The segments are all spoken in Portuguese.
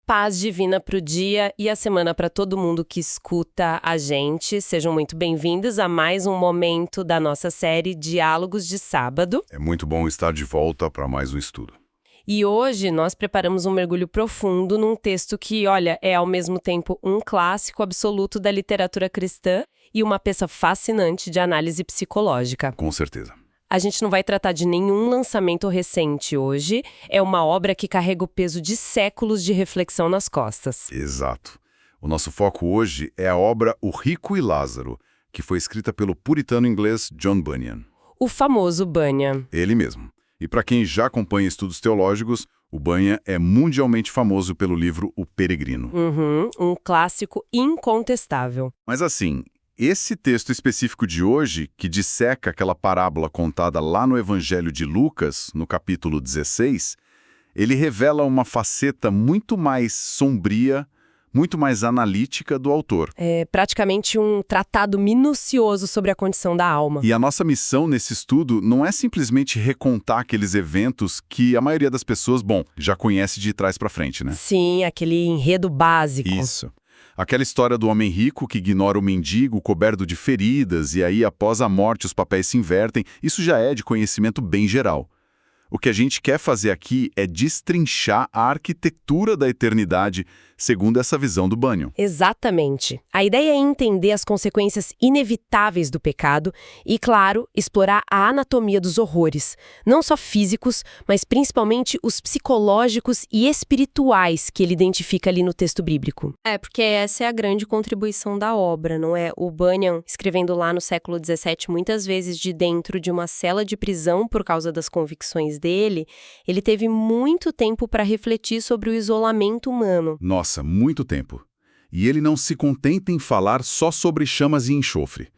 paz divina para o dia e a semana para todo mundo que escuta a gente. Sejam muito bem-vindos a mais um momento da nossa série Diálogos de Sábado. É muito bom estar de volta para mais um estudo. E hoje nós preparamos um mergulho profundo num texto que, olha, é ao mesmo tempo um clássico absoluto da literatura cristã e uma peça fascinante de análise psicológica. Com certeza. A gente não vai tratar de nenhum lançamento recente hoje. É uma obra que carrega o peso de séculos de reflexão nas costas. Exato. O nosso foco hoje é a obra O Rico e Lázaro, que foi escrita pelo puritano inglês John Bunyan. O famoso Bunyan. Ele mesmo. E para quem já acompanha estudos teológicos, o Bunyan é mundialmente famoso pelo livro O Peregrino. Um clássico incontestável. Mas assim, esse texto específico de hoje, que disseca aquela parábola contada lá no Evangelho de Lucas, no capítulo 16, ele revela uma faceta muito mais sombria, muito mais analítica do autor. É praticamente um tratado minucioso sobre a condição da alma. E a nossa missão nesse estudo não é simplesmente recontar aqueles eventos que a maioria das pessoas, já conhece de trás para frente, né? Sim, aquele enredo básico. Isso. Aquela história do homem rico que ignora o mendigo coberto de feridas e aí, após a morte, os papéis se invertem, isso já é de conhecimento bem geral. O que a gente quer fazer aqui é destrinchar a arquitetura da eternidade segundo essa visão do Bunyan. Exatamente. A ideia é entender as consequências inevitáveis do pecado e, claro, explorar a anatomia dos horrores, não só físicos, mas principalmente os psicológicos e espirituais que ele identifica ali no texto bíblico. Porque essa é a grande contribuição da obra, não é? O Bunyan, escrevendo lá no século XVII, muitas vezes de dentro de uma cela de prisão por causa das convicções dele, ele teve muito tempo para refletir sobre o isolamento humano. Nossa, muito tempo. E ele não se contenta em falar só sobre chamas e enxofre.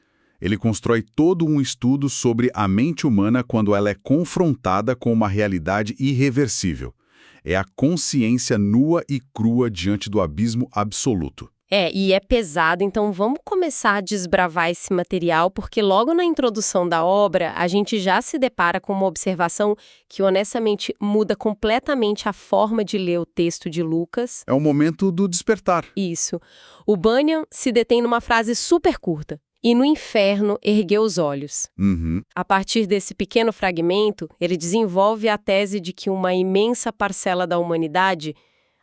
Ele constrói todo um estudo sobre a mente humana quando ela é confrontada com uma realidade irreversível. É a consciência nua e crua diante do abismo absoluto. E é pesado, então vamos começar a desbravar esse material, porque logo na introdução da obra, a gente já se depara com uma observação que honestamente muda completamente a forma de ler o texto de Lucas. É o momento do despertar. Isso. O Bunyan se detém numa frase super curta. E no inferno ergueu os olhos. A partir desse pequeno fragmento, ele desenvolve a tese de que uma imensa parcela da humanidade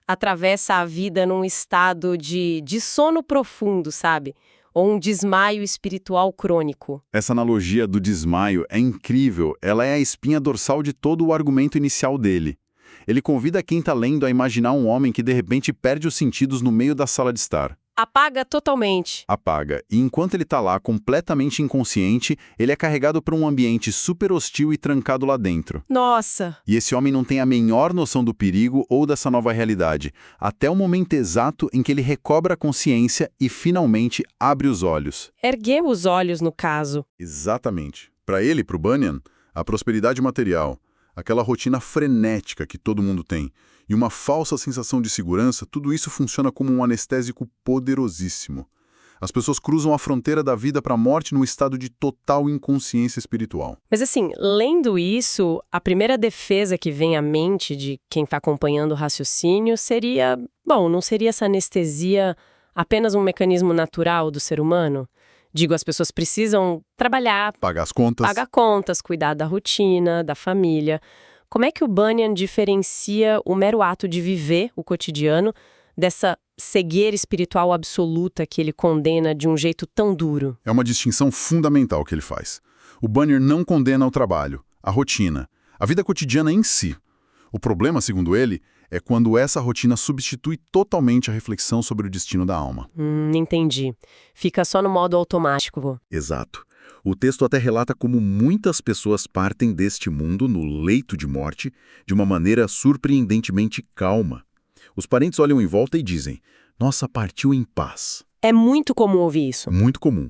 atravessa a vida num estado de sono profundo, sabe? Ou um desmaio espiritual crônico. Essa analogia do desmaio é incrível. Ela é a espinha dorsal de todo o argumento inicial dele. Ele convida quem está lendo a imaginar um homem que de repente perde os sentidos no meio da sala de estar. Apaga totalmente. Apaga. E enquanto ele está lá, completamente inconsciente, ele é carregado para um ambiente super hostil e trancado lá dentro. Nossa! E esse homem não tem a menor noção do perigo ou dessa nova realidade, até o momento exato em que ele recobra a consciência e finalmente abre os olhos. Ergueu os olhos, no caso. Exatamente. Para ele, para o Bunyan, a prosperidade material, aquela rotina frenética que todo mundo tem, e uma falsa sensação de segurança, tudo isso funciona como um anestésico poderosíssimo. As pessoas cruzam a fronteira da vida para a morte num estado de total inconsciência espiritual. Mas assim, lendo isso, a primeira defesa que vem à mente de quem está acompanhando o raciocínio seria, não seria essa anestesia apenas um mecanismo natural do ser humano? Digo, as pessoas precisam trabalhar, pagar as contas, cuidar da rotina, da família. Como é que o Bunyan diferencia o mero ato de viver o cotidiano dessa cegueira espiritual absoluta que ele condena de um jeito tão duro? É uma distinção fundamental que ele faz. O Bunyan não condena o trabalho, a rotina, a vida cotidiana em si. O problema, segundo ele, é quando essa rotina substitui totalmente a reflexão sobre o destino da alma. Entendi. Fica só no modo automático. Exato. O texto até relata como muitas pessoas partem deste mundo no leito de morte de uma maneira surpreendentemente calma. Os parentes olham em volta e dizem, nossa, partiu em paz. É muito comum ouvir isso. Muito comum.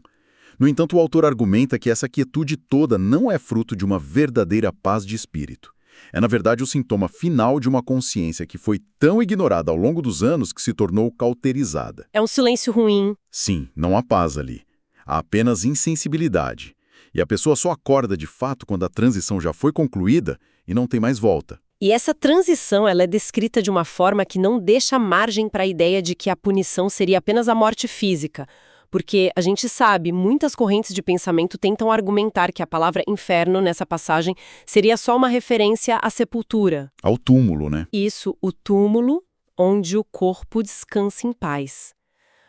No entanto, o autor argumenta que essa quietude toda não é fruto de uma verdadeira paz de espírito. É, na verdade, o sintoma final de uma consciência que foi tão ignorada ao longo dos anos que se tornou cauterizada. É um silêncio ruim. Sim, não há paz ali. Há apenas insensibilidade. E a pessoa só acorda de fato quando a transição já foi concluída e não tem mais volta. E essa transição ela é descrita de uma forma que não deixa margem para a ideia de que a punição seria apenas a morte física, porque a gente sabe, muitas correntes de pensamento tentam argumentar que a palavra inferno nessa passagem seria só uma referência à sepultura. Ao túmulo, né? Isso, o túmulo onde o corpo descansa em paz.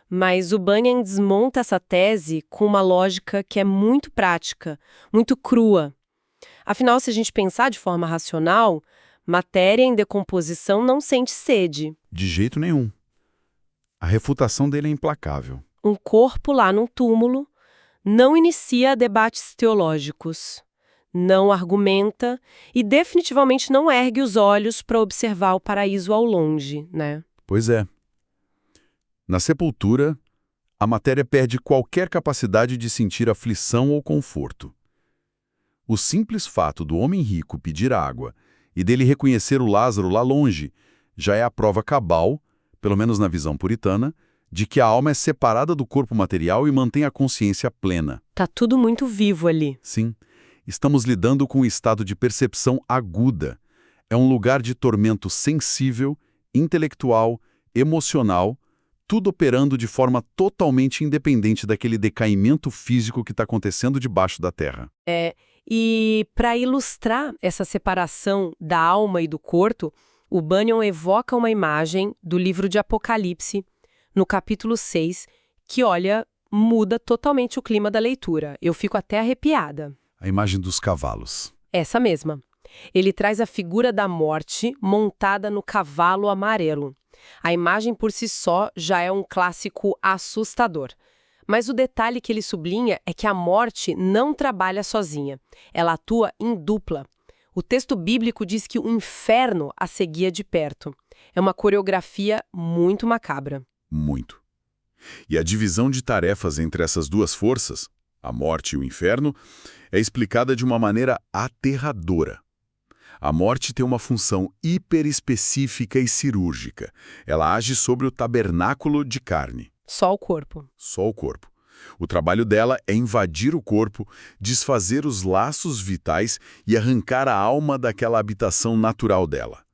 Mas o Bunyan desmonta essa tese com uma lógica que é muito prática, muito crua. Afinal, se a gente pensar de forma racional, matéria em decomposição não sente sede. De jeito nenhum. A refutação dele é implacável. Um corpo lá num túmulo não inicia debates teológicos, não argumenta e definitivamente não ergue os olhos para observar o paraíso ao longe, né? Pois é. Na sepultura, a matéria perde qualquer capacidade de sentir aflição ou conforto. O simples fato do homem rico pedir água e dele reconhecer o Lázaro lá longe já é a prova cabal, pelo menos na visão puritana, de que a alma é separada do corpo material e mantém a consciência plena. Tá tudo muito vivo ali. Sim, estamos lidando com um estado de percepção aguda. É um lugar de tormento sensível, intelectual, emocional, tudo operando de forma totalmente independente daquele decaimento físico que está acontecendo debaixo da terra. E para ilustrar essa separação da alma e do corpo, o Bunyan evoca uma imagem do livro de Apocalipse, no capítulo 6, que, olha, muda totalmente o clima da leitura. Eu fico até arrepiada. A imagem dos cavalos. Essa mesma. Ele traz a figura da morte montada no cavalo amarelo. A imagem por si só já é um clássico assustador. Mas o detalhe que ele sublinha é que a morte não trabalha sozinha. Ela atua em dupla. O texto bíblico diz que o inferno a seguia de perto. É uma coreografia muito macabra. Muito. E a divisão de tarefas entre essas duas forças, a morte e o inferno, é explicada de uma maneira aterradora. A morte tem uma função hiperespecífica e cirúrgica. Ela age sobre o tabernáculo de carne. Só o corpo. Só o corpo. O trabalho dela é invadir o corpo, desfazer os laços vitais e arrancar a alma daquela habitação natural dela.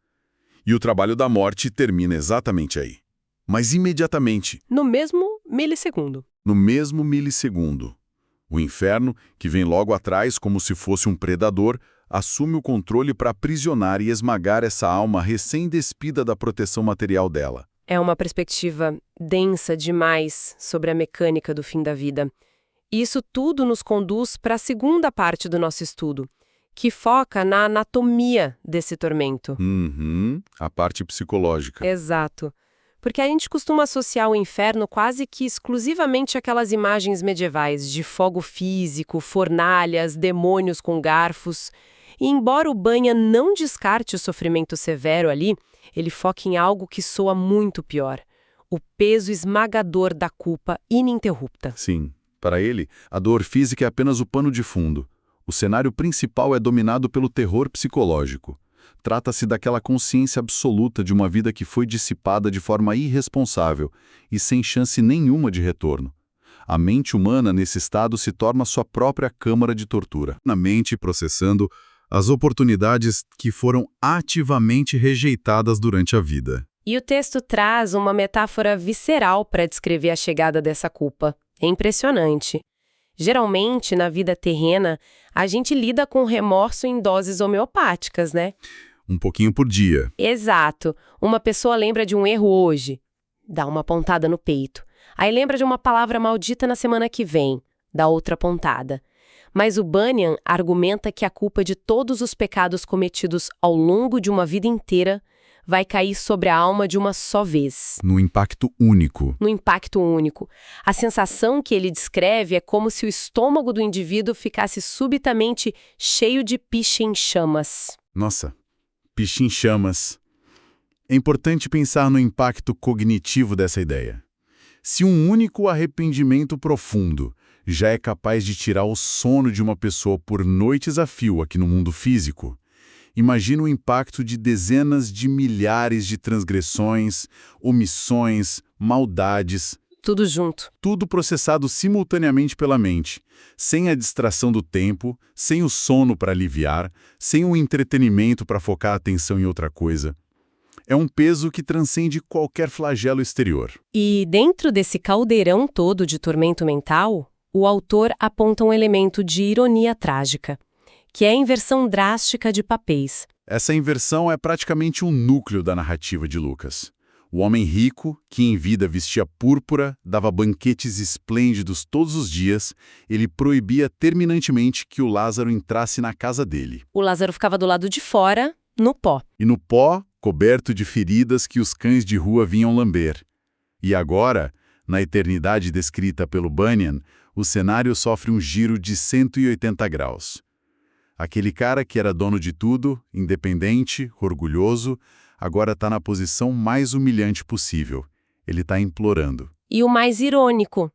E o trabalho da morte termina exatamente aí. Mas imediatamente. No mesmo milissegundo. No mesmo milissegundo. O inferno, que vem logo atrás como se fosse um predador, assume o controle para aprisionar e esmagar essa alma recém-despida da proteção material dela. É uma perspectiva densa demais sobre a mecânica do fim da vida. E isso tudo nos conduz para a segunda parte do nosso estudo, que foca na anatomia desse tormento. A parte psicológica. Exato. Porque a gente costuma associar o inferno quase que exclusivamente àquelas imagens medievais de fogo físico, fornalhas, demônios com garfos. E embora o Bunyan não descarte o sofrimento severo ali, ele foca em algo que soa muito pior: o peso esmagador da culpa ininterrupta. Sim, para ele, a dor física é apenas o pano de fundo. O cenário principal é dominado pelo terror psicológico. Trata-se daquela consciência absoluta de uma vida que foi dissipada de forma irresponsável e sem chance nenhuma de retorno. A mente humana, nesse estado, se torna sua própria câmara de tortura. Na mente, processando as oportunidades que foram ativamente rejeitadas durante a vida. E o texto traz uma metáfora visceral para descrever a chegada dessa culpa. É impressionante. Geralmente, na vida terrena, a gente lida com remorso em doses homeopáticas, né? Um pouquinho por dia. Exato. Uma pessoa lembra de um erro hoje, dá uma pontada no peito. Aí lembra de uma palavra maldita na semana que vem, dá outra pontada. Mas o Bunyan argumenta que a culpa de todos os pecados cometidos ao longo de uma vida inteira vai cair sobre a alma de uma só vez. No impacto único. No impacto único. A sensação que ele descreve é como se o estômago do indivíduo ficasse subitamente cheio de piche em chamas. Nossa, piche em chamas. É importante pensar no impacto cognitivo dessa ideia. Se um único arrependimento profundo já é capaz de tirar o sono de uma pessoa por noites a fio aqui no mundo físico, imagina o impacto de dezenas de milhares de transgressões, omissões, maldades. Tudo junto. Tudo processado simultaneamente pela mente, sem a distração do tempo, sem o sono para aliviar, sem o entretenimento para focar a atenção em outra coisa. É um peso que transcende qualquer flagelo exterior. E dentro desse caldeirão todo de tormento mental, o autor aponta um elemento de ironia trágica, que é a inversão drástica de papéis. Essa inversão é praticamente o núcleo da narrativa de Lucas. O homem rico, que em vida vestia púrpura, dava banquetes esplêndidos todos os dias, ele proibia terminantemente que o Lázaro entrasse na casa dele. O Lázaro ficava do lado de fora, no pó. E no pó, coberto de feridas que os cães de rua vinham lamber. E agora, na eternidade descrita pelo Bunyan, o cenário sofre um giro de 180 graus. Aquele cara que era dono de tudo, independente, orgulhoso, agora está na posição mais humilhante possível. Ele está implorando. E o mais irônico,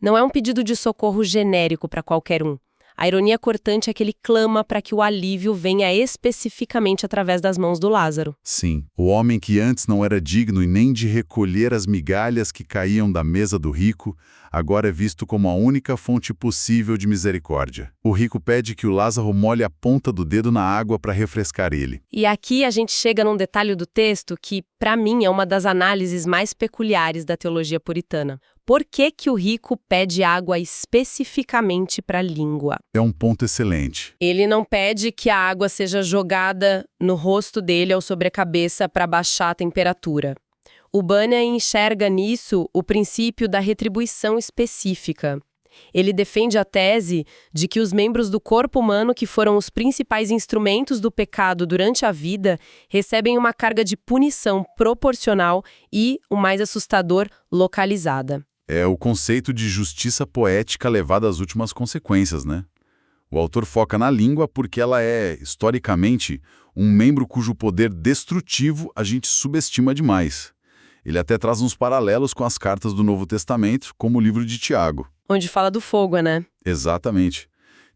não é um pedido de socorro genérico para qualquer um. A ironia cortante é que ele clama para que o alívio venha especificamente através das mãos do Lázaro. Sim, o homem que antes não era digno e nem de recolher as migalhas que caíam da mesa do rico, agora é visto como a única fonte possível de misericórdia. O rico pede que o Lázaro molhe a ponta do dedo na água para refrescar ele. E aqui a gente chega num detalhe do texto que, para mim, é uma das análises mais peculiares da teologia puritana. Por que que o rico pede água especificamente para a língua? É um ponto excelente. Ele não pede que a água seja jogada no rosto dele ou sobre a cabeça para baixar a temperatura. O Bunyan enxerga nisso o princípio da retribuição específica. Ele defende a tese de que os membros do corpo humano que foram os principais instrumentos do pecado durante a vida recebem uma carga de punição proporcional e, o mais assustador, localizada. É o conceito de justiça poética levada às últimas consequências, né? O autor foca na língua porque ela é, historicamente, um membro cujo poder destrutivo a gente subestima demais. Ele até traz uns paralelos com as cartas do Novo Testamento, como o livro de Tiago. Onde fala do fogo, né? Exatamente.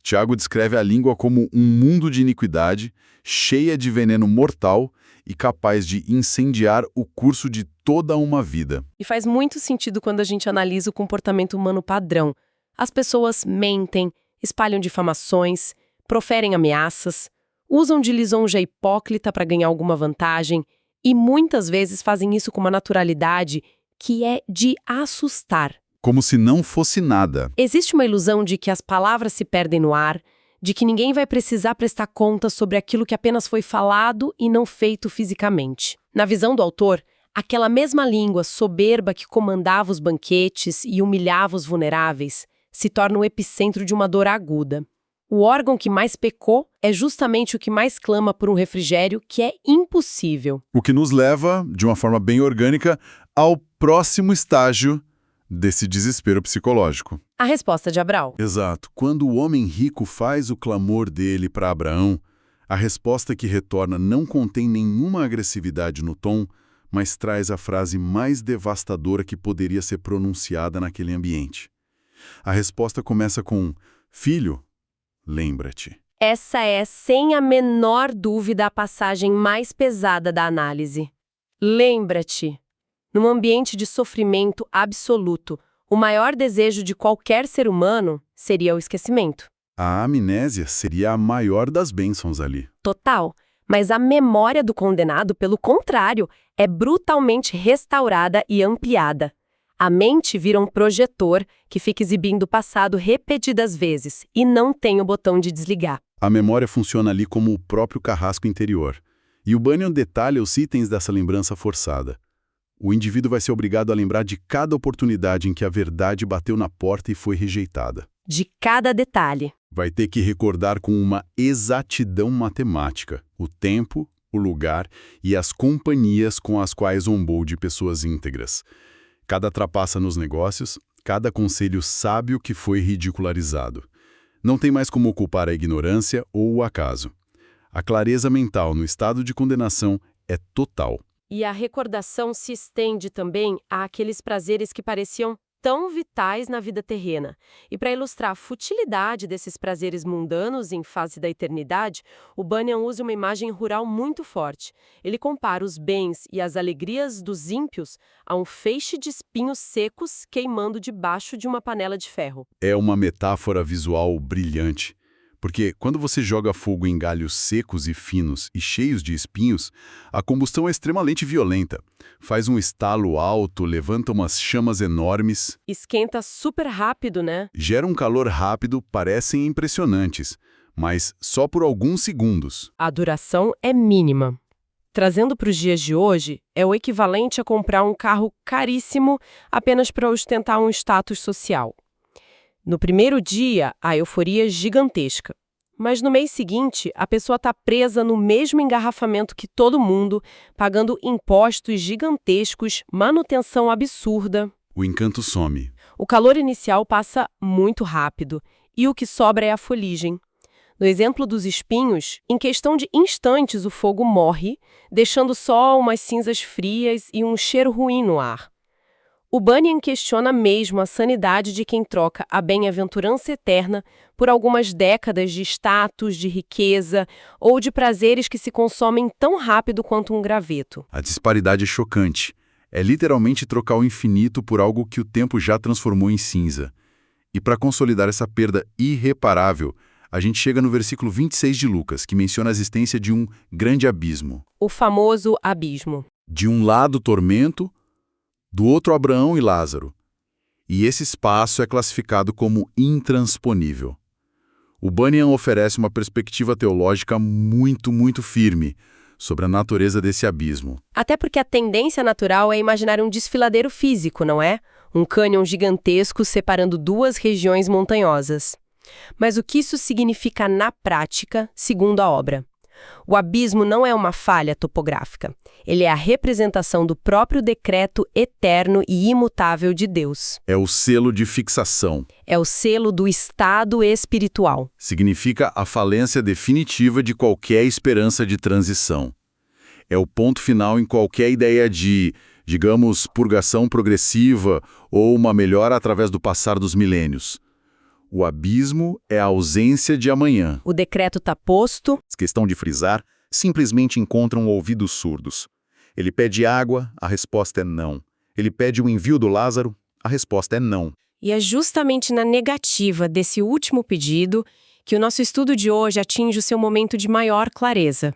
Tiago descreve a língua como um mundo de iniquidade, cheia de veneno mortal e capaz de incendiar o curso de toda uma vida. E faz muito sentido quando a gente analisa o comportamento humano padrão. As pessoas mentem, espalham difamações, proferem ameaças, usam de lisonja hipócrita para ganhar alguma vantagem e muitas vezes fazem isso com uma naturalidade que é de assustar. Como se não fosse nada. Existe uma ilusão de que as palavras se perdem no ar, de que ninguém vai precisar prestar contas sobre aquilo que apenas foi falado e não feito fisicamente. Na visão do autor, aquela mesma língua soberba que comandava os banquetes e humilhava os vulneráveis se torna o epicentro de uma dor aguda. O órgão que mais pecou é justamente o que mais clama por um refrigério que é impossível. O que nos leva, de uma forma bem orgânica, ao próximo estágio desse desespero psicológico. A resposta de Abraão. Exato. Quando o homem rico faz o clamor dele para Abraão, a resposta que retorna não contém nenhuma agressividade no tom, mas traz a frase mais devastadora que poderia ser pronunciada naquele ambiente. A resposta começa com: Filho, lembra-te. Essa é, sem a menor dúvida, a passagem mais pesada da análise. Lembra-te. Num ambiente de sofrimento absoluto, o maior desejo de qualquer ser humano seria o esquecimento. A amnésia seria a maior das bênçãos ali. Total. Mas a memória do condenado, pelo contrário, é brutalmente restaurada e ampliada. A mente vira um projetor que fica exibindo o passado repetidas vezes e não tem o botão de desligar. A memória funciona ali como o próprio carrasco interior. E o Bunyan detalha os itens dessa lembrança forçada. O indivíduo vai ser obrigado a lembrar de cada oportunidade em que a verdade bateu na porta e foi rejeitada. De cada detalhe. Vai ter que recordar com uma exatidão matemática o tempo, o lugar e as companhias com as quais zombou de pessoas íntegras. Cada trapaça nos negócios, cada conselho sábio que foi ridicularizado. Não tem mais como culpar a ignorância ou o acaso. A clareza mental no estado de condenação é total. E a recordação se estende também àqueles prazeres que pareciam tão vitais na vida terrena. E para ilustrar a futilidade desses prazeres mundanos em face da eternidade, o Bunyan usa uma imagem rural muito forte. Ele compara os bens e as alegrias dos ímpios a um feixe de espinhos secos queimando debaixo de uma panela de ferro. É uma metáfora visual brilhante. Porque quando você joga fogo em galhos secos e finos e cheios de espinhos, a combustão é extremamente violenta. Faz um estalo alto, levanta umas chamas enormes. Esquenta super rápido, né? Gera um calor rápido, parecem impressionantes, mas só por alguns segundos. A duração é mínima. Trazendo para os dias de hoje, é o equivalente a comprar um carro caríssimo apenas para ostentar um status social. No primeiro dia, a euforia é gigantesca. Mas no mês seguinte, a pessoa está presa no mesmo engarrafamento que todo mundo, pagando impostos gigantescos, manutenção absurda. O encanto some. O calor inicial passa muito rápido e o que sobra é a fuligem. No exemplo dos espinhos, em questão de instantes o fogo morre, deixando só umas cinzas frias e um cheiro ruim no ar. O Bunyan questiona mesmo a sanidade de quem troca a bem-aventurança eterna por algumas décadas de status, de riqueza ou de prazeres que se consomem tão rápido quanto um graveto. A disparidade é chocante. É literalmente trocar o infinito por algo que o tempo já transformou em cinza. E para consolidar essa perda irreparável, a gente chega no versículo 26 de Lucas, que menciona a existência de um grande abismo. O famoso abismo. De um lado, tormento, do outro, Abraão e Lázaro. E esse espaço é classificado como intransponível. O Bunyan oferece uma perspectiva teológica muito firme sobre a natureza desse abismo. Até porque a tendência natural é imaginar um desfiladeiro físico, não é? Um cânion gigantesco separando duas regiões montanhosas. Mas o que isso significa na prática, segundo a obra? O abismo não é uma falha topográfica. Ele é a representação do próprio decreto eterno e imutável de Deus. É o selo de fixação. É o selo do estado espiritual. Significa a falência definitiva de qualquer esperança de transição. É o ponto final em qualquer ideia de, digamos, purgação progressiva ou uma melhora através do passar dos milênios. O abismo é a ausência de amanhã. O decreto está posto. Questão de frisar, simplesmente encontram ouvidos surdos. Ele pede água, a resposta é não. Ele pede o envio do Lázaro, a resposta é não. E é justamente na negativa desse último pedido que o nosso estudo de hoje atinge o seu momento de maior clareza.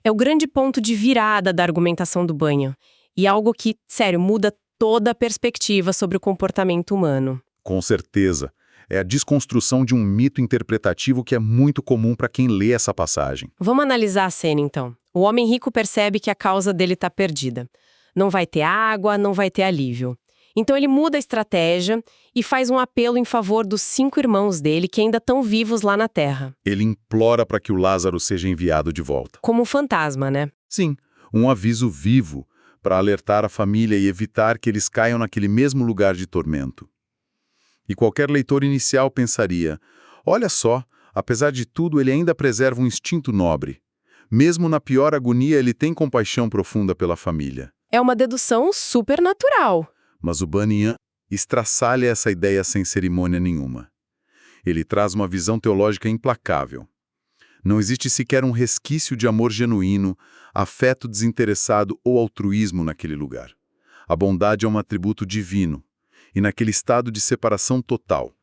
É o grande ponto de virada da argumentação do Bunyan. E algo que, sério, muda toda a perspectiva sobre o comportamento humano. Com certeza. É a desconstrução de um mito interpretativo que é muito comum para quem lê essa passagem. Vamos analisar a cena, então. O homem rico percebe que a causa dele está perdida. Não vai ter água, não vai ter alívio. Então ele muda a estratégia e faz um apelo em favor dos 5 irmãos dele que ainda estão vivos lá na Terra. Ele implora para que o Lázaro seja enviado de volta. Como um fantasma, né? Sim, um aviso vivo para alertar a família e evitar que eles caiam naquele mesmo lugar de tormento. E qualquer leitor inicial pensaria, olha só, apesar de tudo ele ainda preserva um instinto nobre. Mesmo na pior agonia ele tem compaixão profunda pela família. É uma dedução supernatural. Mas o Bunyan estraçalha essa ideia sem cerimônia nenhuma. Ele traz uma visão teológica implacável. Não existe sequer um resquício de amor genuíno, afeto desinteressado ou altruísmo naquele lugar. A bondade é um atributo divino. E naquele estado de separação total,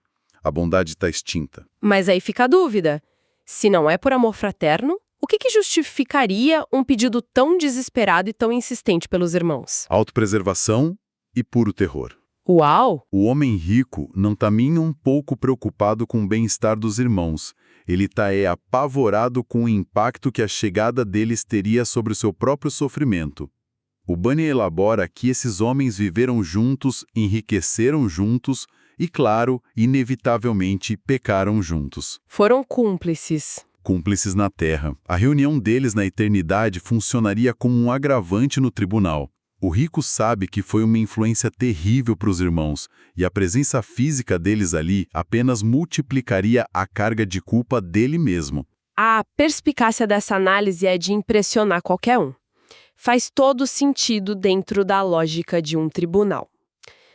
a bondade está extinta. Mas aí fica a dúvida. Se não é por amor fraterno, o que justificaria um pedido tão desesperado e tão insistente pelos irmãos? Autopreservação e puro terror. Uau! O homem rico não está nem um pouco preocupado com o bem-estar dos irmãos. Ele está apavorado com o impacto que a chegada deles teria sobre o seu próprio sofrimento. O Bunyan elabora que esses homens viveram juntos, enriqueceram juntos e, claro, inevitavelmente pecaram juntos. Foram cúmplices. Cúmplices na terra. A reunião deles na eternidade funcionaria como um agravante no tribunal. O rico sabe que foi uma influência terrível para os irmãos, e a presença física deles ali apenas multiplicaria a carga de culpa dele mesmo. A perspicácia dessa análise é de impressionar qualquer um. Faz todo sentido dentro da lógica de um tribunal.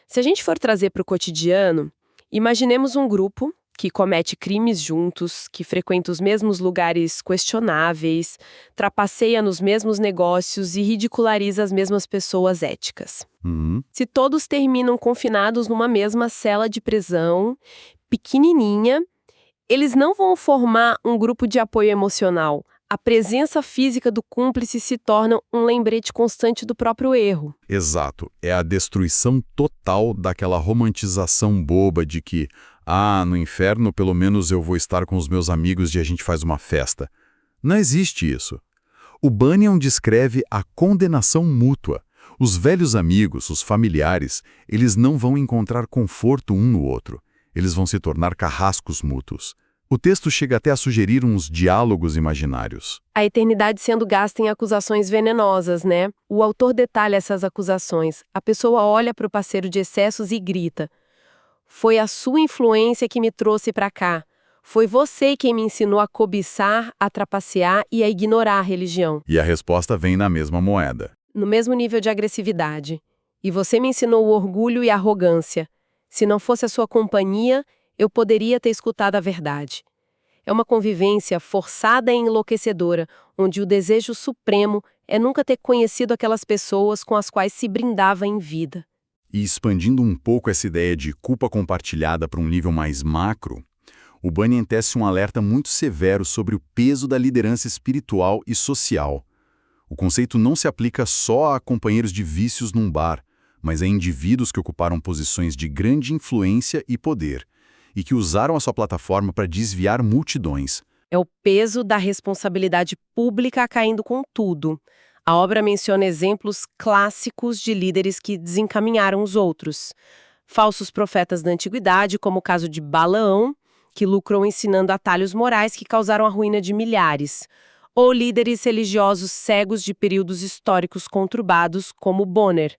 Se a gente for trazer para o cotidiano, imaginemos um grupo que comete crimes juntos, que frequenta os mesmos lugares questionáveis, trapaceia nos mesmos negócios e ridiculariza as mesmas pessoas éticas. Se todos terminam confinados numa mesma cela de prisão, pequenininha, eles não vão formar um grupo de apoio emocional. A presença física do cúmplice se torna um lembrete constante do próprio erro. Exato. É a destruição total daquela romantização boba de que, no inferno pelo menos eu vou estar com os meus amigos e a gente faz uma festa. Não existe isso. O Bunyan descreve a condenação mútua. Os velhos amigos, os familiares, eles não vão encontrar conforto um no outro. Eles vão se tornar carrascos mútuos. O texto chega até a sugerir uns diálogos imaginários. A eternidade sendo gasta em acusações venenosas, né? O autor detalha essas acusações. A pessoa olha para o parceiro de excessos e grita: "Foi a sua influência que me trouxe para cá. Foi você quem me ensinou a cobiçar, a trapacear e a ignorar a religião." E a resposta vem na mesma moeda. No mesmo nível de agressividade. "E você me ensinou o orgulho e a arrogância. Se não fosse a sua companhia, eu poderia ter escutado a verdade." É uma convivência forçada e enlouquecedora, onde o desejo supremo é nunca ter conhecido aquelas pessoas com as quais se brindava em vida. E expandindo um pouco essa ideia de culpa compartilhada para um nível mais macro, o Bunyan tece um alerta muito severo sobre o peso da liderança espiritual e social. O conceito não se aplica só a companheiros de vícios num bar, mas a indivíduos que ocuparam posições de grande influência e poder, e que usaram a sua plataforma para desviar multidões. É o peso da responsabilidade pública caindo com tudo. A obra menciona exemplos clássicos de líderes que desencaminharam os outros. Falsos profetas da antiguidade, como o caso de Balaão, que lucrou ensinando atalhos morais que causaram a ruína de milhares. Ou líderes religiosos cegos de períodos históricos conturbados, como Bonner.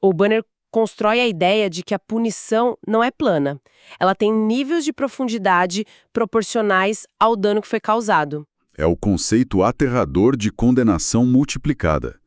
O Bunyan constrói a ideia de que a punição não é plana. Ela tem níveis de profundidade proporcionais ao dano que foi causado. É o conceito aterrador de condenação multiplicada.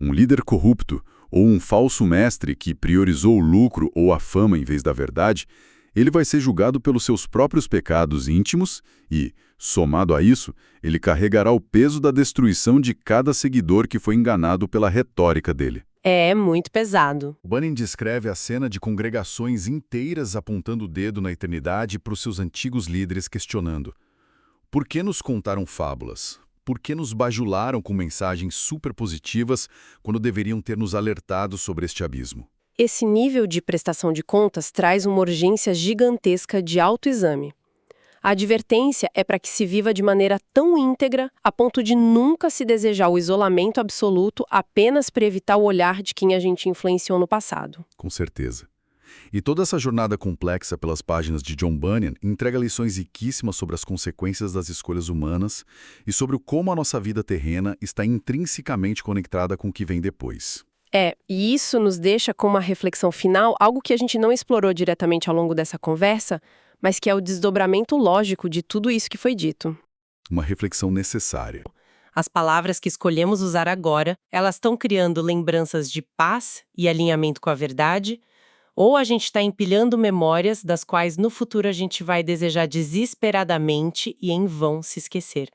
Um líder corrupto ou um falso mestre que priorizou o lucro ou a fama em vez da verdade, ele vai ser julgado pelos seus próprios pecados íntimos e, somado a isso, ele carregará o peso da destruição de cada seguidor que foi enganado pela retórica dele. É muito pesado. O Bunyan descreve a cena de congregações inteiras apontando o dedo na eternidade para os seus antigos líderes questionando: por que nos contaram fábulas? Por que nos bajularam com mensagens superpositivas quando deveriam ter nos alertado sobre este abismo? Esse nível de prestação de contas traz uma urgência gigantesca de autoexame. A advertência é para que se viva de maneira tão íntegra a ponto de nunca se desejar o isolamento absoluto apenas para evitar o olhar de quem a gente influenciou no passado. Com certeza. E toda essa jornada complexa pelas páginas de John Bunyan entrega lições riquíssimas sobre as consequências das escolhas humanas e sobre como a nossa vida terrena está intrinsecamente conectada com o que vem depois. E isso nos deixa com uma reflexão final, algo que a gente não explorou diretamente ao longo dessa conversa, mas que é o desdobramento lógico de tudo isso que foi dito. Uma reflexão necessária. As palavras que escolhemos usar agora, elas estão criando lembranças de paz e alinhamento com a verdade, ou a gente está empilhando memórias das quais no futuro a gente vai desejar desesperadamente e em vão se esquecer.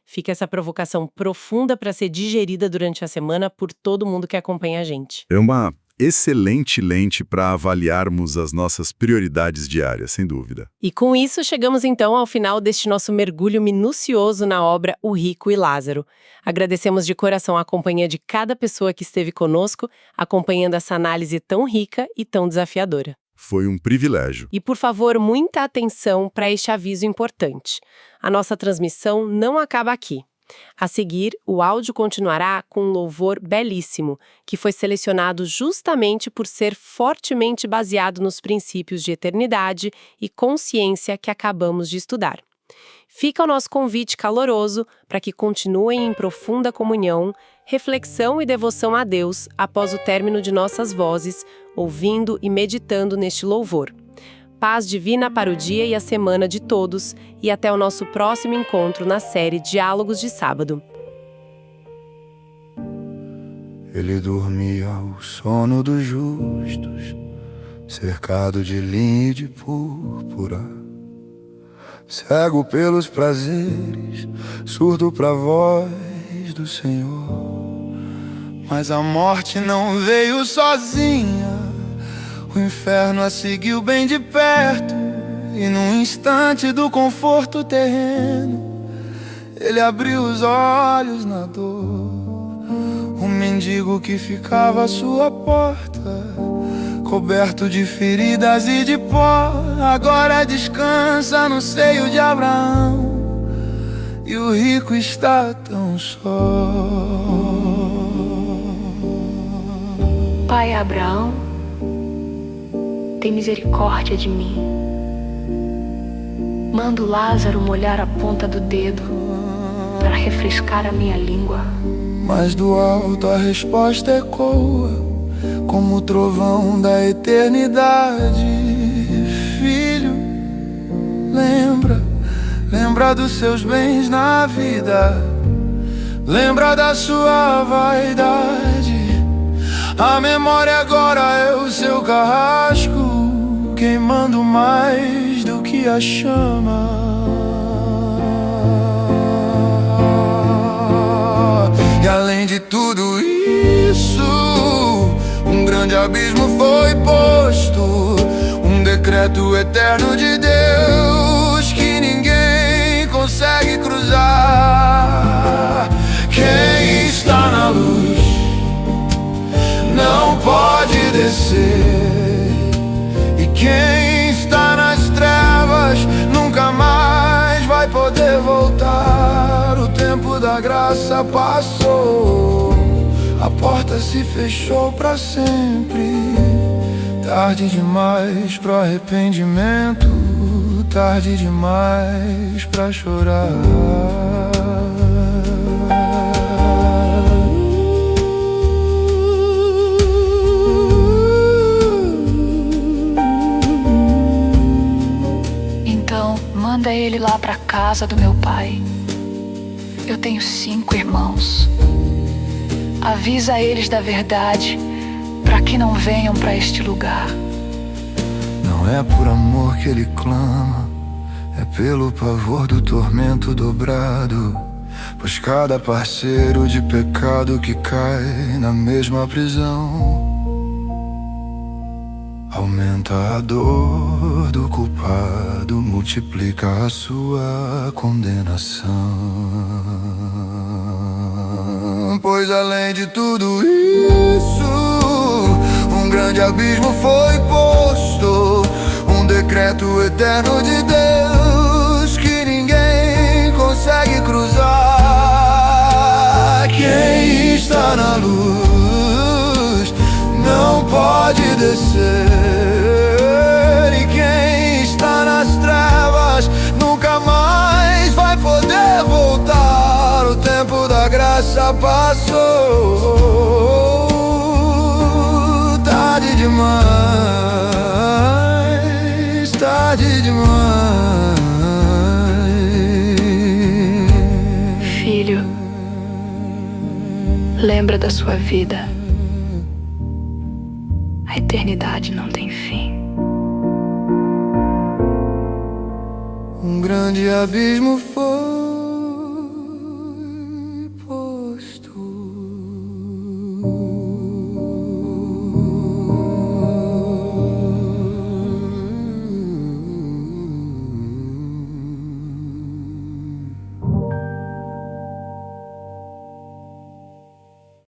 Fica essa provocação profunda para ser digerida durante a semana por todo mundo que acompanha a gente. É uma excelente lente para avaliarmos as nossas prioridades diárias, sem dúvida. E com isso, chegamos então ao final deste nosso mergulho minucioso na obra O Rico e Lázaro. Agradecemos de coração a companhia de cada pessoa que esteve conosco, acompanhando essa análise tão rica e tão desafiadora. Foi um privilégio. E, por favor, muita atenção para este aviso importante. A nossa transmissão não acaba aqui. A seguir, o áudio continuará com um louvor belíssimo, que foi selecionado justamente por ser fortemente baseado nos princípios de eternidade e consciência que acabamos de estudar. Fica o nosso convite caloroso para que continuem em profunda comunhão, reflexão e devoção a Deus após o término de nossas vozes, ouvindo e meditando neste louvor. Paz divina para o dia e a semana de todos e até o nosso próximo encontro na série Diálogos de Sábado. Ele dormia o sono dos justos, cercado de linho e de púrpura, cego pelos prazeres, surdo pra voz do Senhor. Mas a morte não veio sozinha, o inferno a seguiu bem de perto, e num instante do conforto terreno, ele abriu os olhos na dor. Um mendigo que ficava à sua porta, coberto de feridas e de pó, agora descansa no seio de Abraão, e o rico está tão só. Pai Abraão, tem misericórdia de mim. Manda o Lázaro molhar a ponta do dedo para refrescar a minha língua. Mas do alto a resposta ecoa como o trovão da eternidade. Filho, lembra dos seus bens na vida, lembra da sua vaidade. A memória agora é o seu carrasco, queimando mais do que a chama. E além de tudo isso, um grande abismo foi posto, um decreto eterno de Deus que ninguém consegue cruzar. Quem está na luz não pode descer, e quem está nas trevas nunca mais vai poder voltar. O tempo da graça passou, a porta se fechou pra sempre. Tarde demais pro arrependimento, tarde demais pra chorar. Manda ele lá pra casa do meu pai. Eu tenho 5 irmãos. Avisa eles da verdade, pra que não venham pra este lugar. Não é por amor que ele clama, é pelo pavor do tormento dobrado. Pois cada parceiro de pecado que cai na mesma prisão aumenta a dor do culpado, multiplica a sua condenação. Pois além de tudo isso, um grande abismo foi posto, um decreto eterno de Deus que ninguém consegue cruzar. Quem está na luz não pode descer, e quem está nas trevas nunca mais vai poder voltar. O tempo da graça passou, tarde demais, tarde demais. Filho, lembra da sua vida. A eternidade não tem fim. Um grande abismo foi